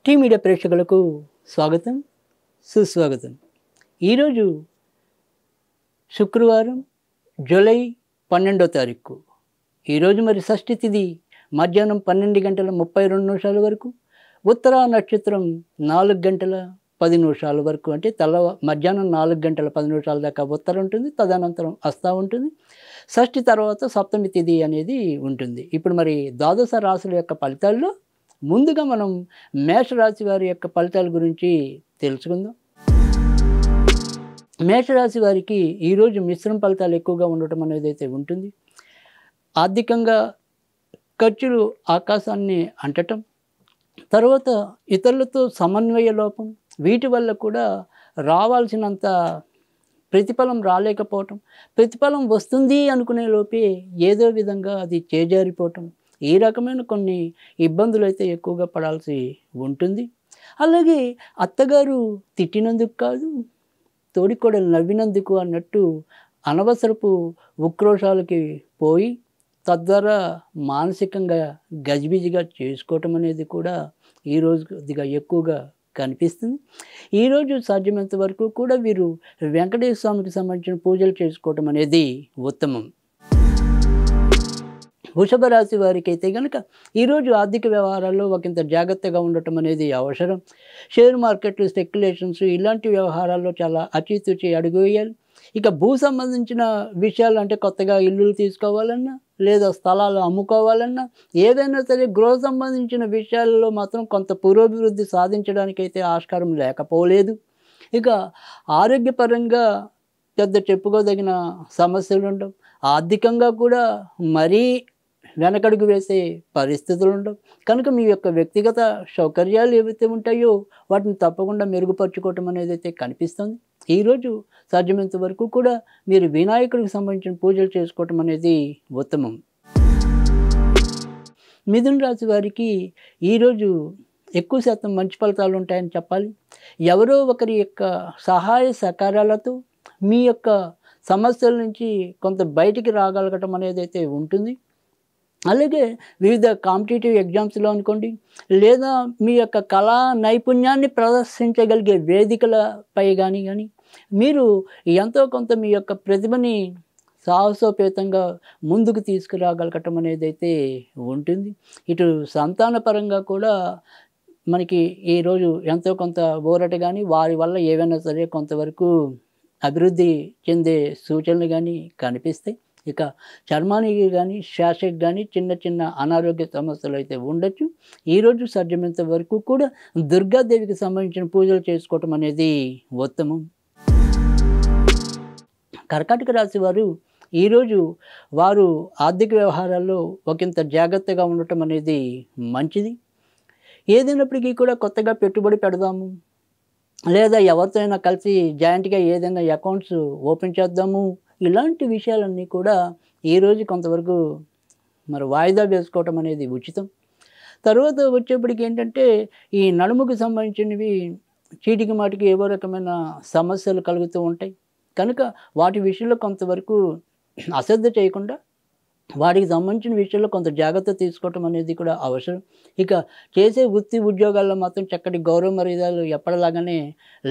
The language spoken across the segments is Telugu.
టీ మీడియా ప్రేక్షకులకు స్వాగతం, సుస్వాగతం. ఈరోజు శుక్రవారం, జూలై 12వ తారీఖు. ఈరోజు మరి షష్ఠి తిథి మధ్యాహ్నం 12 గంటల 32 వరకు, ఉత్తరా నక్షత్రం 4 గంటల 10 వరకు, అంటే మధ్యాహ్నం 4 గంటల 10 దాకా ఉత్తరం ఉంటుంది, తదనంతరం అస్తా ఉంటుంది. షష్ఠి తర్వాత సప్తమి తిథి అనేది ఉంటుంది. ఇప్పుడు మరి ద్వాదశ రాశుల యొక్క ఫలితాల్లో ముందుగా మనం మేషరాశి వారి యొక్క ఫలితాల గురించి తెలుసుకుందాం. మేషరాశి వారికి ఈరోజు మిశ్రమ ఫలితాలు ఎక్కువగా ఉండటం అనేది అయితే ఉంటుంది. ఆర్థికంగా ఖర్చులు ఆకాశాన్ని అంటటం, తర్వాత ఇతరులతో సమన్వయ లోపం, వీటి వల్ల కూడా రావాల్సినంత ప్రతిఫలం రాలేకపోవటం, ప్రతిఫలం వస్తుంది అనుకునే లోపే ఏదో విధంగా అది చేజారిపోవటం, ఈ రకమైన కొన్ని ఇబ్బందులు అయితే ఎక్కువగా పడాల్సి ఉంటుంది. అలాగే అత్తగారు తిట్టినందుకు కాదు, తోడికోడలు నవ్వినందుకు అన్నట్టు అనవసరపు ఉక్రోషాలకి పోయి తద్వారా మానసికంగా గజిబిజిగా చేసుకోవటం అనేది కూడా ఈరోజు కొద్దిగా ఎక్కువగా కనిపిస్తుంది. ఈరోజు సాధ్యమైనంత వరకు కూడా వీరు వెంకటేశ్వర స్వామికి సంబంధించిన పూజలు చేసుకోవటం అనేది ఉత్తమం. వృషభ రాశి వారికి అయితే కనుక ఈరోజు ఆర్థిక వ్యవహారాల్లో ఒకంత జాగ్రత్తగా ఉండటం అనేది అవసరం. షేర్ మార్కెట్లు, స్పెక్యులేషన్స్ ఇలాంటి వ్యవహారాల్లో చాలా అచితూచి అడుగు వేయాలి. ఇక భూ సంబంధించిన విషయాలు, అంటే కొత్తగా ఇల్లులు తీసుకోవాలన్నా లేదా స్థలాలు అమ్ముకోవాలన్నా ఏదైనా సరే గృహ సంబంధించిన విషయాల్లో మాత్రం కొంత పురోభివృద్ధి సాధించడానికైతే ఆస్కారం లేకపోలేదు. ఇక ఆరోగ్యపరంగా పెద్ద చెప్పుకోదగిన సమస్యలు ఉండవు. ఆర్థికంగా కూడా మరీ వెనకడుగు వేసే పరిస్థితులు ఉండవు. కనుక మీ యొక్క వ్యక్తిగత సౌకర్యాలు ఏవైతే ఉంటాయో వాటిని తప్పకుండా మెరుగుపరుచుకోవటం అనేది అయితే కనిపిస్తుంది. ఈరోజు సాధ్యమైనంత వరకు కూడా మీరు వినాయకుడికి సంబంధించిన పూజలు చేసుకోవటం అనేది ఉత్తమం. మిథున రాశి వారికి ఈరోజు ఎక్కువ శాతం మంచి ఫలితాలు ఉంటాయని చెప్పాలి. ఎవరో ఒకరి యొక్క సహాయ సహకారాలతో మీ యొక్క సమస్యల నుంచి కొంత బయటికి రాగలగటం అనేది అయితే ఉంటుంది. అలాగే వివిధ కాంపిటేటివ్ ఎగ్జామ్స్లో అనుకోండి, లేదా మీ యొక్క కళా నైపుణ్యాన్ని ప్రదర్శించగలిగే వేదికలపై కానీ మీరు ఎంతో కొంత మీ యొక్క ప్రతిభని సాహసోపేతంగా ముందుకు తీసుకురాగలగటం అనేది అయితే ఉంటుంది. ఇటు సంతానపరంగా కూడా మనకి ఈరోజు ఎంతో కొంత ఊరట కానీ, వారి వల్ల ఏవైనా సరే కొంతవరకు అభివృద్ధి చెందే సూచనలు కానీ కనిపిస్తాయి. ఇక చర్మానికి కానీ శ్వాసకి కానీ చిన్న చిన్న అనారోగ్య సమస్యలు అయితే ఉండొచ్చు. ఈరోజు సాధ్యమైనంత వరకు కూడా దుర్గాదేవికి సంబంధించిన పూజలు చేసుకోవటం అనేది ఉత్తమం. కర్కాటక రాశి వారు ఈరోజు వారు ఆర్థిక వ్యవహారాల్లో ఒకంత జాగ్రత్తగా ఉండటం అనేది మంచిది. ఏదైనప్పటికీ కూడా కొత్తగా పెట్టుబడి పెడదాము, లేదా ఎవరితో అయినా కలిసి జాయింట్గా ఏదైనా అకౌంట్స్ ఓపెన్ చేద్దాము, ఇలాంటి విషయాలన్నీ కూడా ఈరోజు కొంతవరకు మరి వాయిదా వేసుకోవటం అనేది ఉచితం. తర్వాత వచ్చేప్పటికి ఏంటంటే ఈ నడుముకు సంబంధించినవి చీటికి మాటికి ఏవో రకమైన సమస్యలు కలుగుతూ ఉంటాయి. కనుక వాటి విషయంలో కొంతవరకు అశ్రద్ధ చేయకుండా వాటికి సంబంధించిన విషయంలో కొంత జాగ్రత్త తీసుకోవటం అనేది కూడా అవసరం. ఇక చేసే వృత్తి ఉద్యోగాల్లో మాత్రం చక్కటి గౌరవ మర్యాదలు ఎప్పటిలాగానే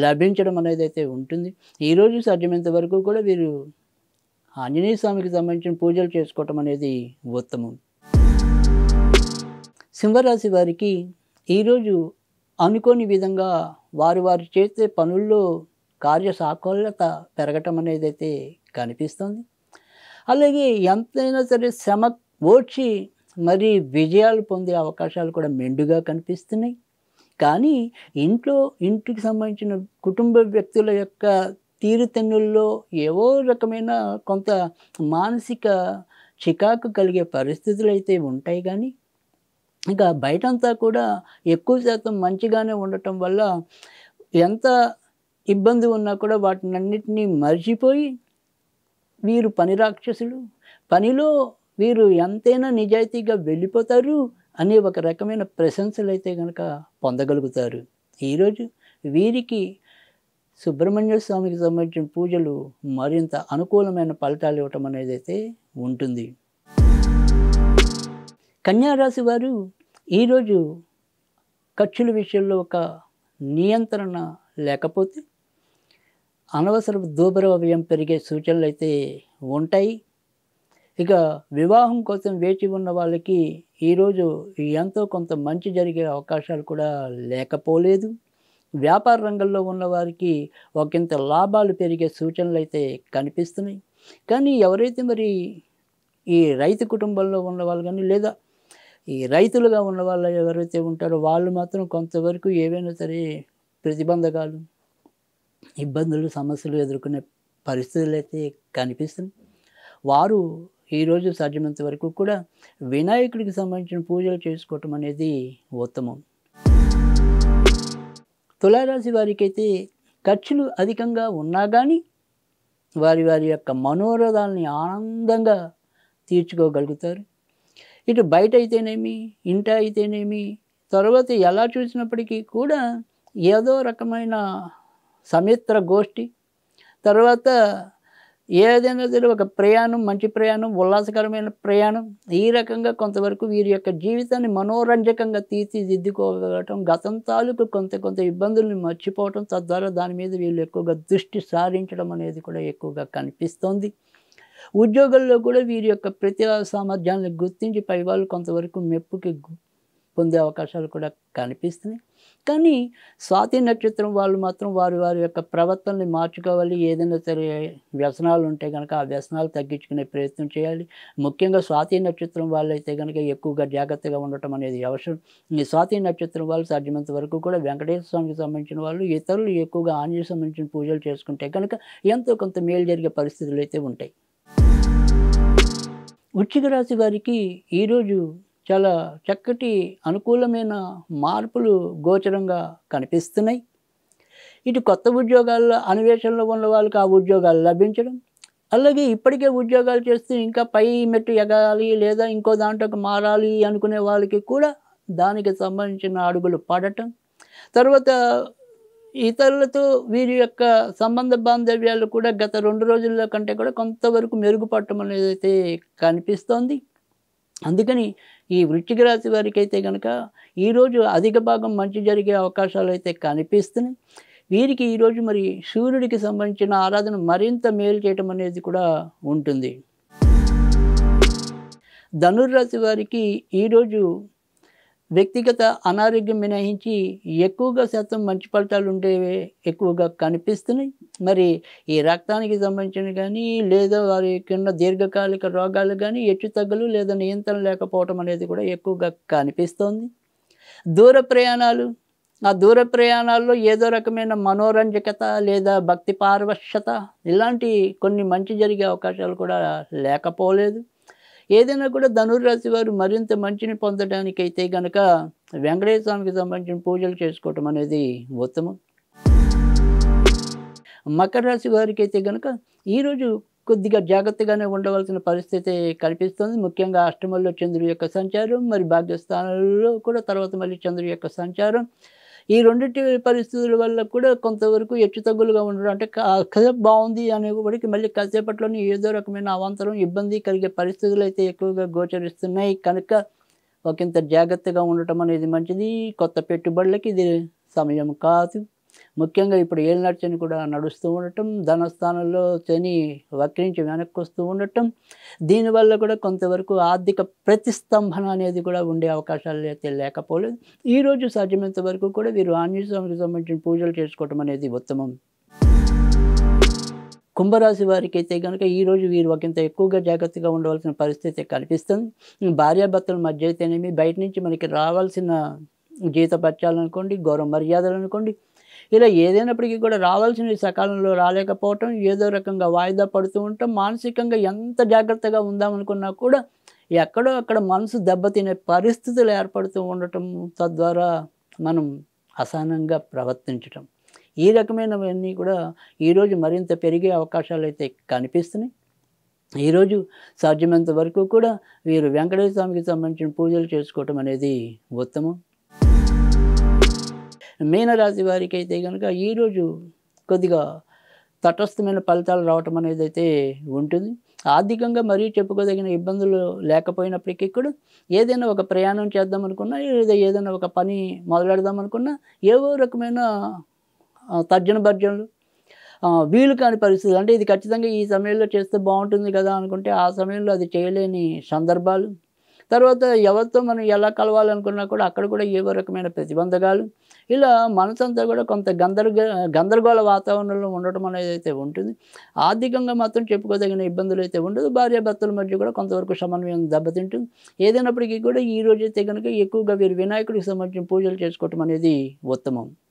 లభించడం అనేది అయితే ఉంటుంది. ఈరోజు సాధ్యమైనంత వరకు కూడా వీరు ఆంజనేయ స్వామికి సంబంధించిన పూజలు చేసుకోవటం అనేది ఉత్తమం. సింహరాశి వారికి ఈరోజు అనుకోని విధంగా వారు చేసే పనుల్లో కార్యసాఫల్యత పెరగటం అనేది అయితే కనిపిస్తుంది. అలాగే ఎంతైనా సరే శ్రమ ఓర్చి మరి విజయాలు పొందే అవకాశాలు కూడా మెండుగా కనిపిస్తున్నాయి. కానీ ఇంటికి సంబంధించిన కుటుంబ వ్యక్తుల యొక్క తీరుతెన్నుల్లో ఏవో రకమైన కొంత మానసిక చికాకు కలిగే పరిస్థితులు అయితే ఉంటాయి. కానీ ఇక బయటంతా కూడా ఎక్కువ శాతం మంచిగానే ఉండటం వల్ల ఎంత ఇబ్బంది ఉన్నా కూడా వాటినన్నిటినీ మర్చిపోయి వీరు పని రాక్షసులు, పనిలో వీరు ఎంతైనా నిజాయితీగా వెళ్ళిపోతారు అనే ఒక రకమైన ప్రశంసలు అయితే కనుక పొందగలుగుతారు. ఈరోజు వీరికి సుబ్రహ్మణ్య స్వామికి సంబంధించిన పూజలు మరింత అనుకూలమైన ఫలితాలు ఇవ్వటం అనేది అయితే ఉంటుంది. కన్యా రాశి వారు ఈరోజు ఖర్చుల విషయంలో ఒక నియంత్రణ లేకపోతే అనవసరపు దూబర వ్యయం పెరిగే సూచనలు అయితే ఉంటాయి. ఇక వివాహం కోసం వేచి ఉన్న వాళ్ళకి ఈరోజు ఎంతో కొంత మంచి జరిగే అవకాశాలు కూడా లేకపోలేదు. వ్యాపార రంగంలో ఉన్నవారికి ఒకంత లాభాలు పెరిగే సూచనలు అయితే కనిపిస్తున్నాయి. కానీ ఎవరైతే మరి ఈ రైతు కుటుంబంలో ఉన్నవాళ్ళు కానీ లేదా ఈ రైతులుగా ఉన్న వాళ్ళు ఎవరైతే ఉంటారో వాళ్ళు మాత్రం కొంతవరకు ఏవైనా సరే ప్రతిబంధకాలు, ఇబ్బందులు, సమస్యలు ఎదుర్కొనే పరిస్థితులు అయితే కనిపిస్తున్నాయి. వారు ఈరోజు సాధ్యమైనంత వరకు కూడా వినాయకుడికి సంబంధించిన పూజలు చేసుకోవటం అనేది ఉత్తమం. తులారాశి వారికైతే ఖర్చులు అధికంగా ఉన్నా కానీ వారి వారి యొక్క మనోరథాలని ఆనందంగా తీర్చుకోగలుగుతారు. ఇటు బయట అయితేనేమి, ఇంట అయితేనేమి, తర్వాత ఎలా చూసినప్పటికీ కూడా ఏదో రకమైన సమిత్ర గోష్ఠి, తర్వాత ఏదైనా సరే ఒక ప్రయాణం, మంచి ప్రయాణం, ఉల్లాసకరమైన ప్రయాణం, ఈ రకంగా కొంతవరకు వీరి యొక్క జీవితాన్ని మనోరంజకంగా తీర్చిదిద్దుకోగలగటం, గతం తాలూకు కొంత ఇబ్బందుల్ని మర్చిపోవటం, తద్వారా దాని మీద వీళ్ళు ఎక్కువగా దృష్టి సారించడం అనేది కూడా ఎక్కువగా కనిపిస్తోంది. ఉద్యోగంలో కూడా వీరి యొక్క ప్రతిభా సామర్థ్యాలను గుర్తించి పైవాళ్ళు కొంతవరకు మెప్పుకి పొందే అవకాశాలు కూడా కనిపిస్తున్నాయి. కానీ స్వాతి నక్షత్రం వాళ్ళు మాత్రం వారి వారి యొక్క ప్రవర్తనని మార్చుకోవాలి. ఏదైనా సరే వ్యసనాలు ఉంటే కనుక ఆ వ్యసనాలు తగ్గించుకునే ప్రయత్నం చేయాలి. ముఖ్యంగా స్వాతి నక్షత్రం వాళ్ళైతే కనుక ఎక్కువగా జాగ్రత్తగా ఉండటం అనేది అవసరం. ఈ స్వాతి నక్షత్రం వాళ్ళు సాధ్యమైనంత వరకు కూడా వెంకటేశ్వర స్వామికి సంబంధించిన వాళ్ళు, ఇతరులు ఎక్కువగా ఆంజనేయ సంబంధించిన పూజలు చేసుకుంటే కనుక ఎంతో కొంత మేలు జరిగే పరిస్థితులు అయితే ఉంటాయి. వృశ్చిక రాశి వారికి ఈరోజు చాలా చక్కటి అనుకూలమైన మార్పులు గోచరంగా కనిపిస్తున్నాయి. ఇటు కొత్త ఉద్యోగాల అన్వేషణలో ఉన్న వాళ్ళకి ఆ ఉద్యోగాలు లభించడం, అలాగే ఇప్పటికే ఉద్యోగాలు చేస్తూ ఇంకా పై మెట్టు ఎగాలి లేదా ఇంకో దాంట్లోకి మారాలి అనుకునే వాళ్ళకి కూడా దానికి సంబంధించిన అడుగులు పడటం, తర్వాత ఇతరులతో వీరి యొక్క సంబంధ బాంధవ్యాలు కూడా గత 2 రోజుల్లో కంటే కూడా కొంతవరకు మెరుగుపడటం అనేది అయితే కనిపిస్తోంది. అందుకని ఈ వృశ్చిక రాశి వారికి అయితే కనుక ఈరోజు అధిక భాగం మంచి జరిగే అవకాశాలు అయితే కనిపిస్తున్నాయి. వీరికి ఈరోజు మరి సూర్యుడికి సంబంధించిన ఆరాధన మరింత మేలు చేయటం అనేది కూడా ఉంటుంది. ధనుర్రాశి వారికి ఈరోజు వ్యక్తిగత అనారోగ్యం మినహాయించి ఎక్కువగా శాతం మంచి ఫలితాలు ఉండేవి ఎక్కువగా కనిపిస్తున్నాయి. మరి ఈ రక్తానికి సంబంధించిన కానీ లేదా వారికి ఉన్న దీర్ఘకాలిక రోగాలు కానీ హెచ్చుతగ్గులు లేదా నియంత్రణ లేకపోవటం అనేది కూడా ఎక్కువగా కనిపిస్తోంది. దూర ప్రయాణాలు, ఆ దూర ప్రయాణాల్లో ఏదో రకమైన మనోరంజకత లేదా భక్తి పారవశ్యత ఇలాంటి కొన్ని మంచి జరిగే అవకాశాలు కూడా లేకపోలేదు. ఏదైనా కూడా ధనుర్రాశి వారు మరింత మంచిని పొందడానికైతే కనుక వెంకటేశ్వర స్వామికి సంబంధించిన పూజలు చేసుకోవటం అనేది ఉత్తమం. మకర రాశి వారికి అయితే కనుక ఈరోజు కొద్దిగా జాగ్రత్తగానే ఉండవలసిన పరిస్థితి కనిపిస్తుంది. ముఖ్యంగా అష్టమంలో చంద్రుడి యొక్క సంచారం, మరి భాగ్యస్థానంలో కూడా తర్వాత మళ్ళీ చంద్రుడి యొక్క సంచారం, ఈ రెండింటి పరిస్థితుల వల్ల కూడా కొంతవరకు హెచ్చుతగ్గులుగా ఉండడం, అంటే కాసేపు బాగుంది అనేప్పటికీ మళ్ళీ కాసేపట్లోనే ఏదో రకమైన అవాంతరం, ఇబ్బంది కలిగే పరిస్థితులు అయితే ఎక్కువగా గోచరిస్తున్నాయి. కనుక ఒకంత జాగ్రత్తగా ఉండటం అనేది మంచిది. కొత్త పెట్టుబడులకి ఇది సమయం కాదు. ముఖ్యంగా ఇప్పుడు ఏలినాటి శని కూడా నడుస్తూ ఉండటం, ధనస్థానంలో శని వక్రించి వెనక్కి వస్తూ ఉండటం, దీనివల్ల కూడా కొంతవరకు ఆర్థిక ప్రతిస్తంభన అనేది కూడా ఉండే అవకాశాలు అయితే లేకపోలేదు. ఈరోజు సాధ్యమైనంత వరకు కూడా వీరు ఆంజనేయ స్వామికి సంబంధించిన పూజలు చేసుకోవటం అనేది ఉత్తమం. కుంభరాశి వారికి అయితే కనుక ఈరోజు వీరు ఒకంత ఎక్కువగా జాగ్రత్తగా ఉండవలసిన పరిస్థితి కనిపిస్తుంది. భార్యాభర్తల మధ్య అయితేనేమి, బయట నుంచి మనకి రావాల్సిన జీతపత్యాలు అనుకోండి, గౌరవ మర్యాదలు అనుకోండి, ఇలా ఏదైనప్పటికీ కూడా రావాల్సినవి సకాలంలో రాలేకపోవటం, ఏదో రకంగా వాయిదా పడుతూ ఉండటం, మానసికంగా ఎంత జాగ్రత్తగా ఉందామనుకున్నా కూడా ఎక్కడో అక్కడ మనసు దెబ్బతినే పరిస్థితులు ఏర్పడుతూ ఉండటం, తద్వారా మనం అసహనంగా ప్రవర్తించటం, ఈ రకమైనవన్నీ కూడా ఈరోజు మరింత పెరిగే అవకాశాలు అయితే కనిపిస్తున్నాయి. ఈరోజు సాధ్యమైనంత వరకు కూడా వీరు వెంకటేశ్వర స్వామికి సంబంధించిన పూజలు చేసుకోవటం అనేది ఉత్తమం. మీనరాశి వారికి అయితే కనుక ఈరోజు కొద్దిగా తటస్థమైన ఫలితాలు రావటం అనేది అయితే ఉంటుంది. ఆర్థికంగా మరీ చెప్పుకోదగిన ఇబ్బందులు లేకపోయినప్పటికీ కూడా ఏదైనా ఒక ప్రయాణం చేద్దామనుకున్నా, లేదా ఏదైనా ఒక పని మొదలెడదామనుకున్నా ఏవో రకమైన తర్జన భర్జనలు, వీలు కాని పరిస్థితులు. అంటే ఇది ఖచ్చితంగా ఈ సమయంలో చేస్తే బావుంటుంది కదా అనుకుంటే, ఆ సమయంలో అది చేయలేని సందర్భాలు. తర్వాత ఎవరితో మనం ఎలా కలవాలనుకున్నా కూడా అక్కడ కూడా ఏవో రకమైన ప్రతిబంధకాలు. ఇలా మనసంతా కూడా కొంత గందరగోళ వాతావరణంలో ఉండటం అనేదైతే ఉంటుంది. ఆర్థికంగా మాత్రం చెప్పుకోదగిన ఇబ్బందులైతే ఉండదు. భార్యాభర్తల మధ్య కూడా కొంతవరకు సమన్వయం దెబ్బతింటుంది. ఏదైనప్పటికీ కూడా ఈ రోజైతే గనుక ఎక్కువగా వీరు వినాయకుడికి సంబంధించిన పూజలు చేసుకోవటం అనేది ఉత్తమం.